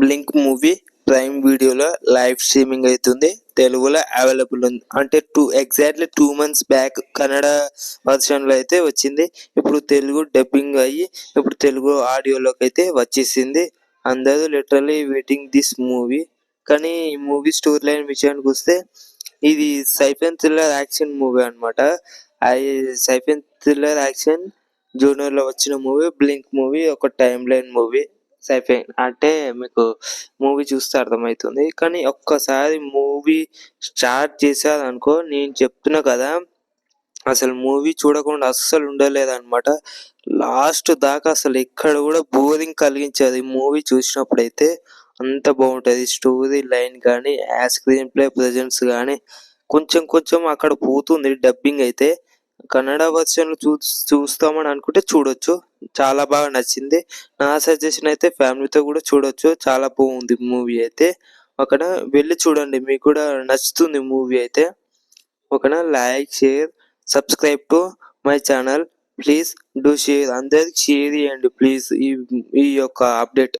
Blink movie prime వీడియోలో live streaming అవుతుంది. తెలుగులో అవైలబుల్ ఉంది. అంటే ఎగ్జాక్ట్లీ 2 months బ్యాక్ కన్నడ వర్షన్లో అయితే వచ్చింది. ఇప్పుడు తెలుగు డబ్బింగ్ అయ్యి ఇప్పుడు తెలుగు ఆడియోలోకి అయితే వచ్చేసింది. అందరూ లిటరల్లీ వెయిటింగ్ దిస్ మూవీ. కానీ ఈ మూవీ స్టోరీ లైన్ విషయానికి వస్తే ఇది సైఫెన్ థ్రిల్లర్ యాక్షన్ మూవీ అనమాట. అది సైఫెన్ థ్రిల్లర్ యాక్షన్ జోనర్లో వచ్చిన మూవీ బ్లింక్ మూవీ. ఒక టైమ్ లైన్ మూవీ. సైఫై అంటే మీకు మూవీ చూస్తే అర్థమవుతుంది. కానీ ఒక్కసారి మూవీ స్టార్ట్ చేశారనుకో, నేను చెప్తున్నా కదా, అసలు మూవీ చూడకుండా అస్సలు ఉండలేదన్నమాట. లాస్ట్ దాకా అసలు ఎక్కడ కూడా బోరింగ్ కలిగించేది మూవీ చూసినప్పుడైతే. అంత బాగుంటుంది స్టోరీ లైన్ కానీ, స్క్రీన్ ప్లే ప్రెజెన్స్ కానీ కొంచెం కొంచెం అక్కడ పోతుంది. డబ్బింగ్ అయితే కన్నడ వర్షన్ చూస్తామని అనుకుంటే చూడొచ్చు. చాలా బాగా నచ్చింది. నా సజెషన్ అయితే ఫ్యామిలీతో కూడా చూడొచ్చు. చాలా బాగుంది మూవీ అయితే. ఓకేనా, వెళ్ళి చూడండి, మీకు కూడా నచ్చుతుంది మూవీ అయితే. ఓకేనా, like, share, subscribe to my channel. Please do share. అందరికి షేర్ చేయండి ప్లీజ్ ఈ యొక్క అప్డేట్.